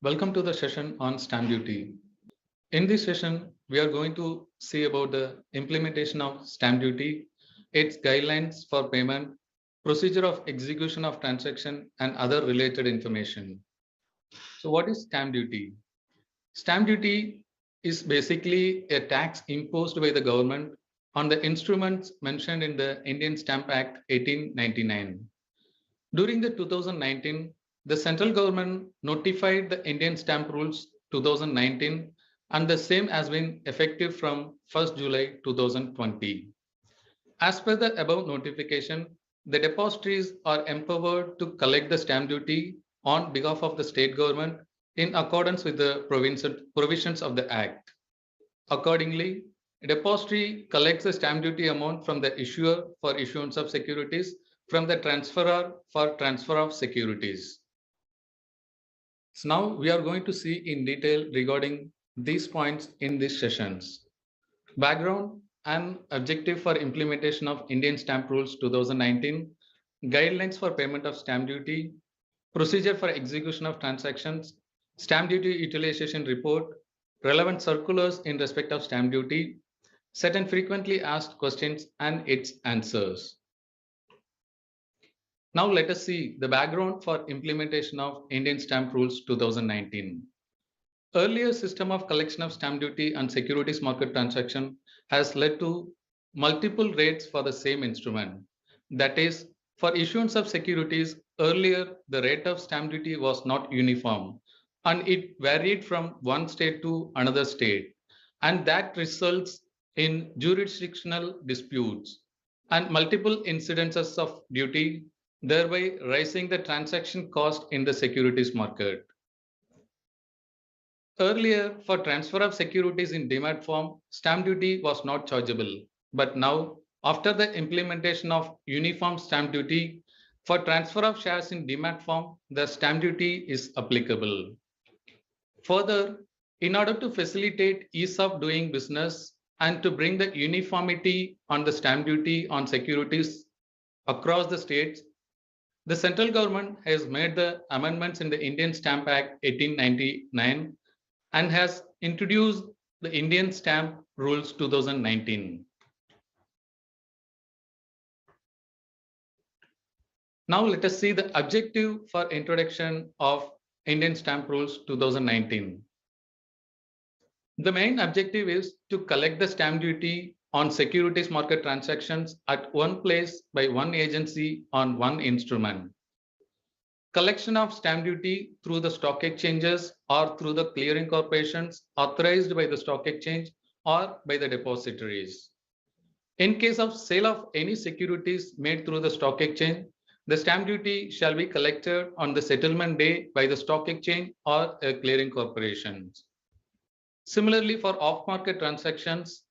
Welcome to the session on stamp duty. In this session, we are going to see about the implementation of stamp duty, its guidelines for payment, procedure of execution of transaction, and other related information. So what is stamp duty? Stamp duty is basically a tax imposed by the government on the instruments mentioned in the Indian Stamp Act 1899. During the 2019, the central government notified the Indian Stamp Rules 2019 and the same has been effective from 1st July 2020. As per the above notification, the depositories are empowered to collect the stamp duty on behalf of the state government in accordance with the provisions of the Act. Accordingly, a depository collects the stamp duty amount from the issuer for issuance of securities from the transferor for transfer of securities. So now we are going to see in detail regarding these points in these sessions. Background and objective for implementation of Indian Stamp Rules 2019, guidelines for payment of stamp duty, procedure for execution of transactions, stamp duty utilization report, relevant circulars in respect of stamp duty, certain frequently asked questions and its answers. Now let us see the background for implementation of Indian Stamp Rules 2019. Earlier system of collection of stamp duty and securities market transaction has led to multiple rates for the same instrument. That is, for issuance of securities, earlier the rate of stamp duty was not uniform and it varied from one state to another state, and that results in jurisdictional disputes and multiple incidences of duty, thereby raising the transaction cost in the securities market. Earlier, for transfer of securities in Demat form, stamp duty was not chargeable. But now, after the implementation of uniform stamp duty, for transfer of shares in Demat form, the stamp duty is applicable. Further, in order to facilitate ease of doing business and to bring the uniformity on the stamp duty on securities across the states, the central government has made the amendments in the Indian Stamp Act 1899 and has introduced the Indian Stamp Rules 2019. Now let us see the objective for introduction of Indian Stamp Rules 2019. The main objective is to collect the stamp duty on securities market transactions at one place by one agency on one instrument. Collection of stamp duty through the stock exchanges or through the clearing corporations authorized by the stock exchange or by the depositories. In case of sale of any securities made through the stock exchange, the stamp duty shall be collected on the settlement day by the stock exchange or a clearing corporation. Similarly, for off-market transactions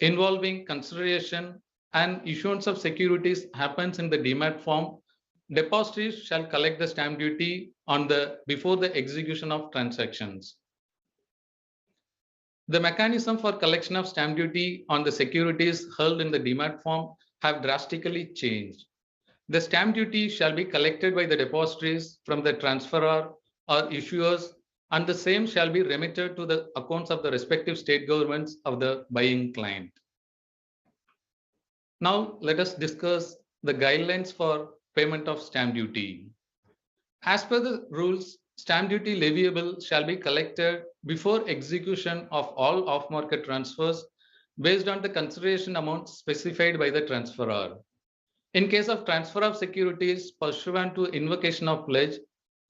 involving consideration and issuance of securities happens in the Demat form, depositories shall collect the stamp duty on before the execution of transactions. The mechanism for collection of stamp duty on the securities held in the Demat form have drastically changed. The stamp duty shall be collected by the depositories from the transferor or issuers, and the same shall be remitted to the accounts of the respective state governments of the buying client. Now let us discuss the guidelines for payment of stamp duty. As per the rules, stamp duty leviable shall be collected before execution of all off-market transfers based on the consideration amount specified by the transferor. In case of transfer of securities pursuant to invocation of pledge,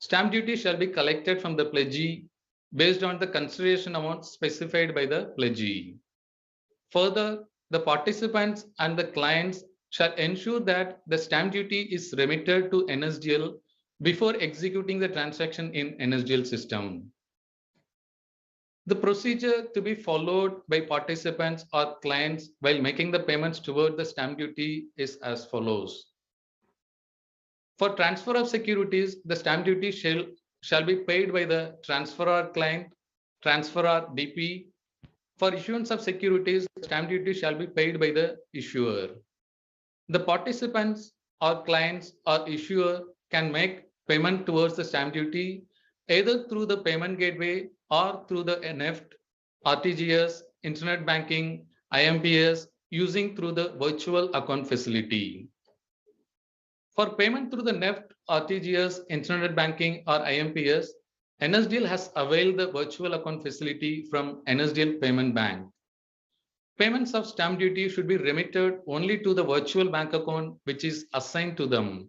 stamp duty shall be collected from the pledgee based on the consideration amount specified by the pledgee. Further, the participants and the clients shall ensure that the stamp duty is remitted to NSDL before executing the transaction in NSDL system. The procedure to be followed by participants or clients while making the payments toward the stamp duty is as follows. For transfer of securities, the stamp duty shall be paid by the transferor client, transferor DP. For issuance of securities, the stamp duty shall be paid by the issuer. The participants or clients or issuer can make payment towards the stamp duty either through the payment gateway or through the NEFT, RTGS, internet banking, IMPS, using through the virtual account facility. For payment through the NEFT, RTGS, internet banking, or IMPS, NSDL has availed the virtual account facility from NSDL Payment Bank. Payments of stamp duty should be remitted only to the virtual bank account which is assigned to them.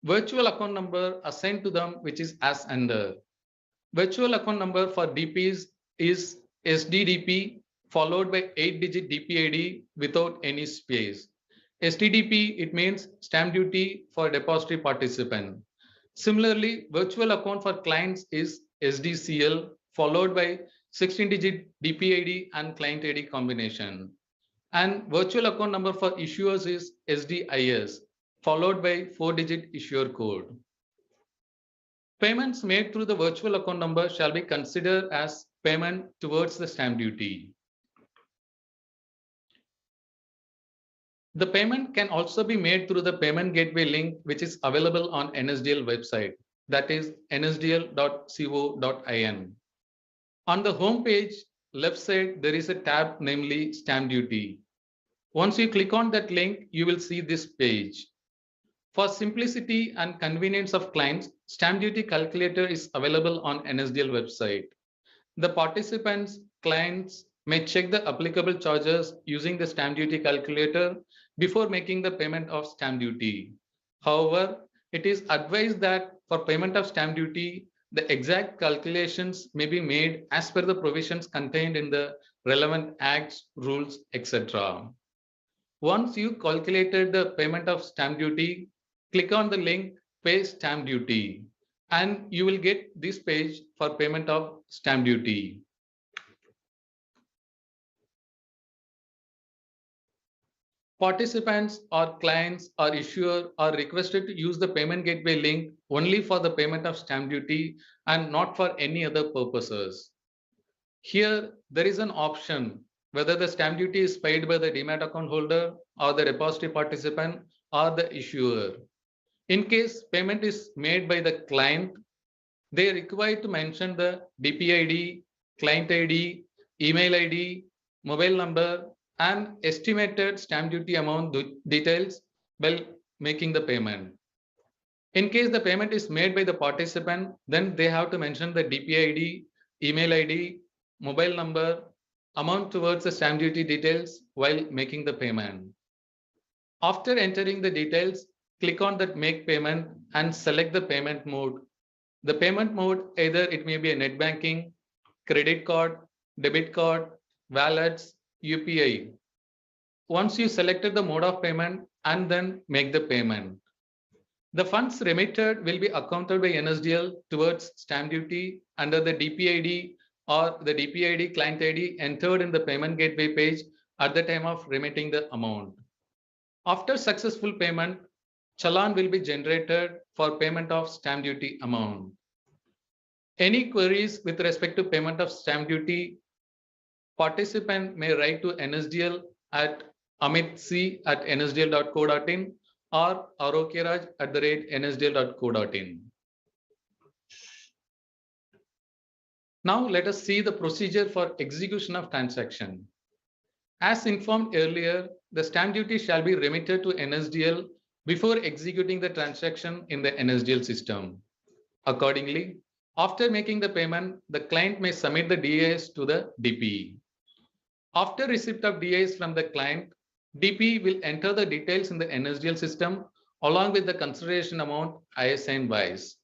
Virtual account number assigned to them which is as under. Virtual account number for DPs is SDDP followed by 8-digit DPID without any space. STDP, it means stamp duty for depository participant. Similarly, virtual account for clients is SDCL followed by 16-digit DPID and client ID combination. And virtual account number for issuers is SDIS followed by 4-digit issuer code. Payments made through the virtual account number shall be considered as payment towards the stamp duty. The payment can also be made through the payment gateway link which is available on NSDL website, that is nsdl.co.in. On the home page, left side, there is a tab namely stamp duty. Once you click on that link, you will see this page. For simplicity and convenience of clients, stamp duty calculator is available on NSDL website. The participants, clients may check the applicable charges using the stamp duty calculator before making the payment of stamp duty. However, it is advised that for payment of stamp duty, the exact calculations may be made as per the provisions contained in the relevant acts, rules, etc. Once you calculated the payment of stamp duty, click on the link Pay Stamp Duty and you will get this page for payment of stamp duty. Participants or clients or issuer are requested to use the payment gateway link only for the payment of stamp duty and not for any other purposes. Here, there is an option whether the stamp duty is paid by the Demat account holder or the depository participant or the issuer. In case payment is made by the client, they are required to mention the DPID, client ID, email ID, mobile number, and estimated stamp duty amount details while making the payment. In case the payment is made by the participant, then they have to mention the DPID, email ID, mobile number, amount towards the stamp duty details while making the payment. After entering the details, click on that Make Payment and select the payment mode. The payment mode, either it may be a net banking, credit card, debit card, wallets, UPI. Once you selected the mode of payment and then make the payment. The funds remitted will be accounted by NSDL towards stamp duty under the DPID or the DPID client ID entered in the payment gateway page at the time of remitting the amount. After successful payment, challan will be generated for payment of stamp duty amount. Any queries with respect to payment of stamp duty, participant may write to NSDL at amitc@nsdl.co.in or arokiraj@nsdl.co.in. Now let us see the procedure for execution of transaction. As informed earlier, the stamp duty shall be remitted to NSDL before executing the transaction in the NSDL system. Accordingly, after making the payment, the client may submit the DAS to the DP. After receipt of DAS from the client, DP will enter the details in the NSDL system along with the consideration amount ISIN wise.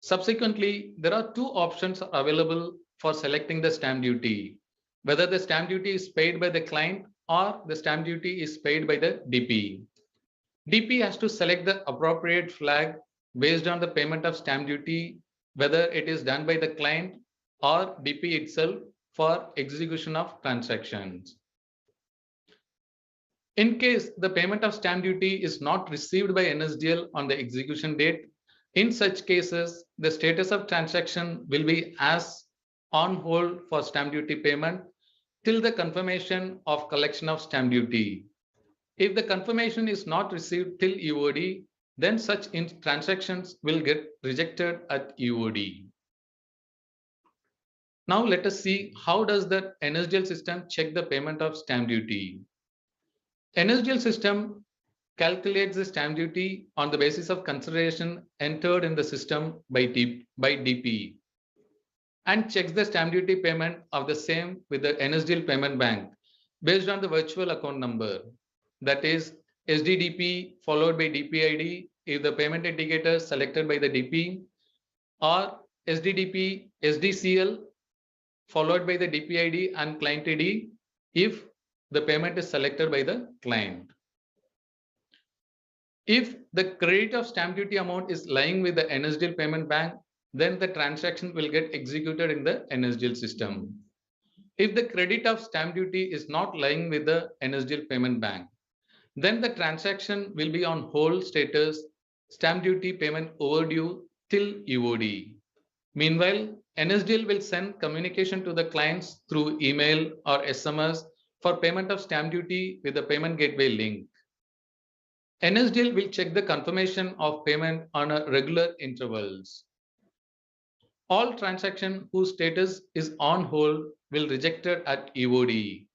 Subsequently, there are two options available for selecting the stamp duty, whether the stamp duty is paid by the client or the stamp duty is paid by the DP. DP has to select the appropriate flag based on the payment of stamp duty, whether it is done by the client or DP itself for execution of transactions. In case the payment of stamp duty is not received by NSDL on the execution date, in such cases, the status of transaction will be as on hold for stamp duty payment till the confirmation of collection of stamp duty. If the confirmation is not received till EOD, then such transactions will get rejected at EOD. Now let us see how does the NSDL system check the payment of stamp duty. NSDL system calculates the stamp duty on the basis of consideration entered in the system by DP and checks the stamp duty payment of the same with the NSDL payment bank based on the virtual account number, that is SDDP followed by DPID if the payment indicator selected by the DP, or SDDP SDCL followed by the DPID and client ID if the payment is selected by the client. If the credit of stamp duty amount is lying with the NSDL payment bank, then the transaction will get executed in the NSDL system. If the credit of stamp duty is not lying with the NSDL payment bank, then the transaction will be on hold status, stamp duty payment overdue till EOD. Meanwhile, NSDL will send communication to the clients through email or SMS for payment of stamp duty with the payment gateway link. NSDL will check the confirmation of payment on a regular intervals. All transactions whose status is on hold will rejected at EOD.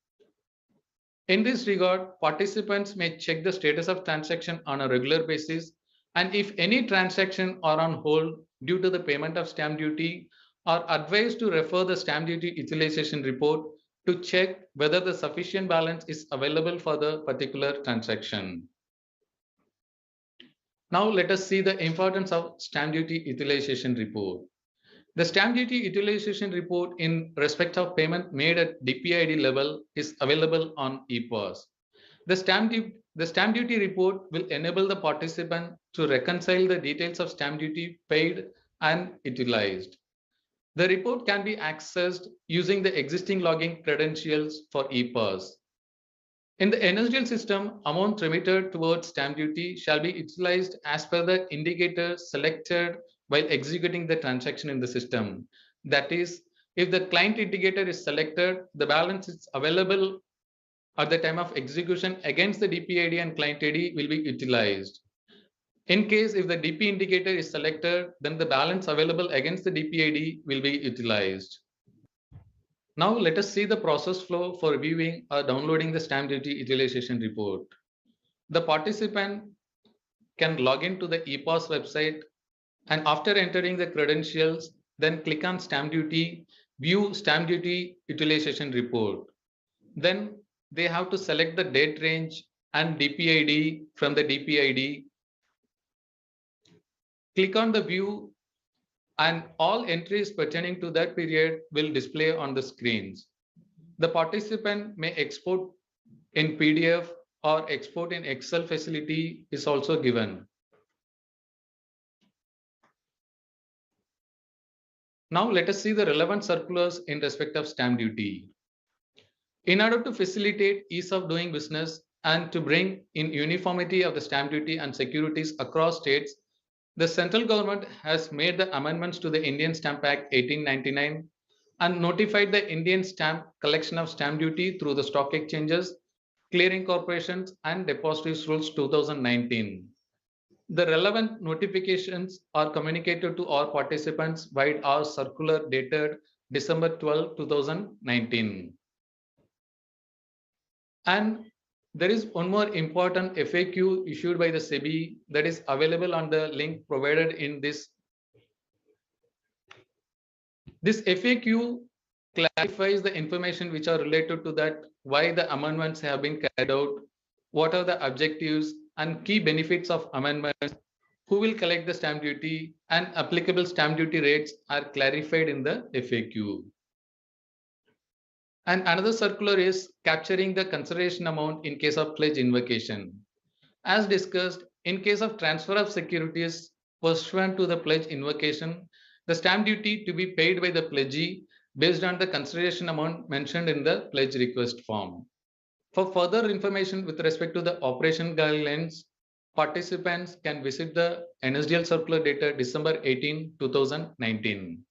In this regard, participants may check the status of transaction on a regular basis, and if any transaction are on hold due to the payment of stamp duty, are advised to refer the stamp duty utilization report to check whether the sufficient balance is available for the particular transaction. Now let us see the importance of stamp duty utilization report. The stamp duty utilization report in respect of payment made at DPID level is available on ePOS. The stamp duty report will enable the participant to reconcile the details of stamp duty paid and utilized. The report can be accessed using the existing login credentials for ePOS. In the NSDL system, amount remitted towards stamp duty shall be utilized as per the indicator selected while executing the transaction in the system. That is, if the client indicator is selected, the balance is available at the time of execution against the DPID and client ID will be utilized. In case if the DP indicator is selected, then the balance available against the DPID will be utilized. Now let us see the process flow for viewing or downloading the stamp duty utilization report. The participant can log into the ePOS website and after entering the credentials, then click on stamp duty, view stamp duty utilization report. Then they have to select the date range and DPID from the DPID. Click on the view and all entries pertaining to that period will display on the screens. The participant may export in PDF or export in Excel facility is also given. Now let us see the relevant circulars in respect of stamp duty. In order to facilitate ease of doing business and to bring in uniformity of the stamp duty and securities across states, the central government has made the amendments to the Indian Stamp Act 1899 and notified the Indian stamp collection of stamp duty through the stock exchanges, clearing corporations and depositories rules 2019. The relevant notifications are communicated to all participants via our circular dated December 12, 2019. And there is one more important FAQ issued by the SEBI that is available on the link provided in this. This FAQ clarifies the information which are related to that, why the amendments have been carried out, what are the objectives and key benefits of amendments, who will collect the stamp duty, and applicable stamp duty rates are clarified in the FAQ. And another circular is capturing the consideration amount in case of pledge invocation. As discussed, in case of transfer of securities pursuant to the pledge invocation, the stamp duty to be paid by the pledgee based on the consideration amount mentioned in the pledge request form. For further information with respect to the operation guidelines, participants can visit the NSDL circular dated December 18, 2019.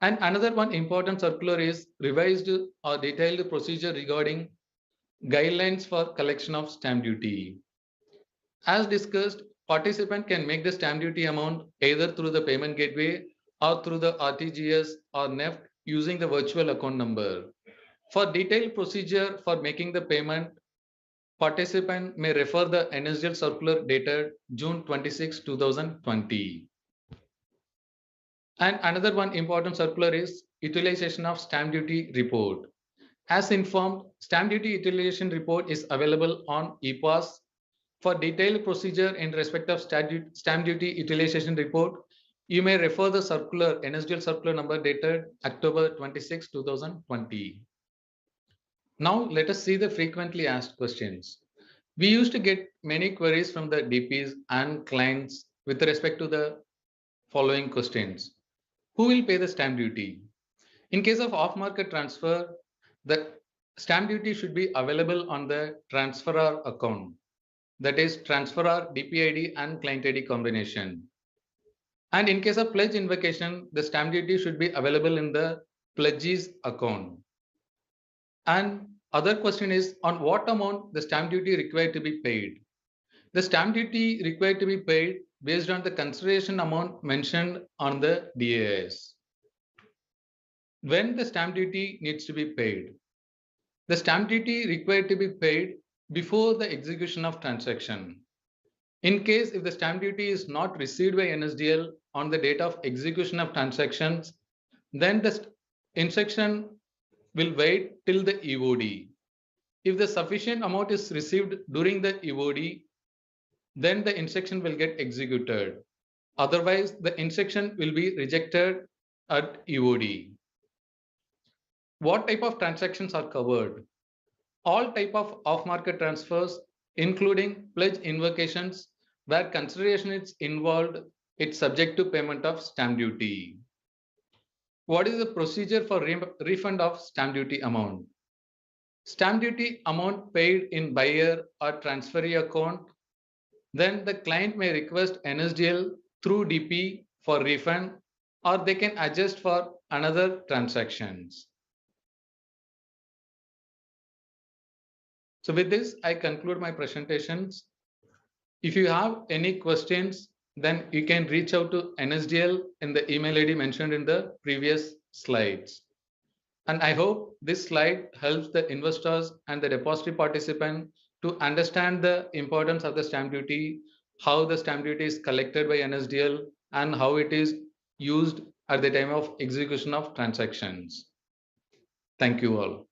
And another one important circular is revised or detailed procedure regarding guidelines for collection of stamp duty. As discussed, participant can make the stamp duty amount either through the payment gateway or through the RTGS or NEFT using the virtual account number. For detailed procedure for making the payment, participant may refer the NSDL circular dated June 26, 2020. And another one important circular is utilization of stamp duty report. As informed, stamp duty utilization report is available on ePass. For detailed procedure in respect of stamp duty utilization report, you may refer the circular NSDL circular number dated October 26, 2020. Now let us see the frequently asked questions. We used to get many queries from the DPs and clients with respect to the following questions. Who will pay the stamp duty? In case of off-market transfer, the stamp duty should be available on the transferor account. That is transferor, DP ID and client ID combination. And in case of pledge invocation, the stamp duty should be available in the pledgee's account. And other question is on what amount the stamp duty required to be paid. The stamp duty required to be paid based on the consideration amount mentioned on the DAS. When the stamp duty needs to be paid. The stamp duty required to be paid before the execution of transaction. In case if the stamp duty is not received by NSDL on the date of execution of transactions, then the instruction will wait till the EOD. If the sufficient amount is received during the EOD, then the instruction will get executed. Otherwise, the instruction will be rejected at EOD. What type of transactions are covered? All type of off-market transfers, including pledge invocations, where consideration is involved, it's subject to payment of stamp duty. What is the procedure for refund of stamp duty amount? Stamp duty amount paid in buyer or transferee account, then the client may request NSDL through DP for refund, or they can adjust for another transactions. So with this, I conclude my presentations. If you have any questions, then you can reach out to NSDL in the email ID mentioned in the previous slides. And I hope this slide helps the investors and the depository participant to understand the importance of the stamp duty, how the stamp duty is collected by NSDL, and how it is used at the time of execution of transactions. Thank you all.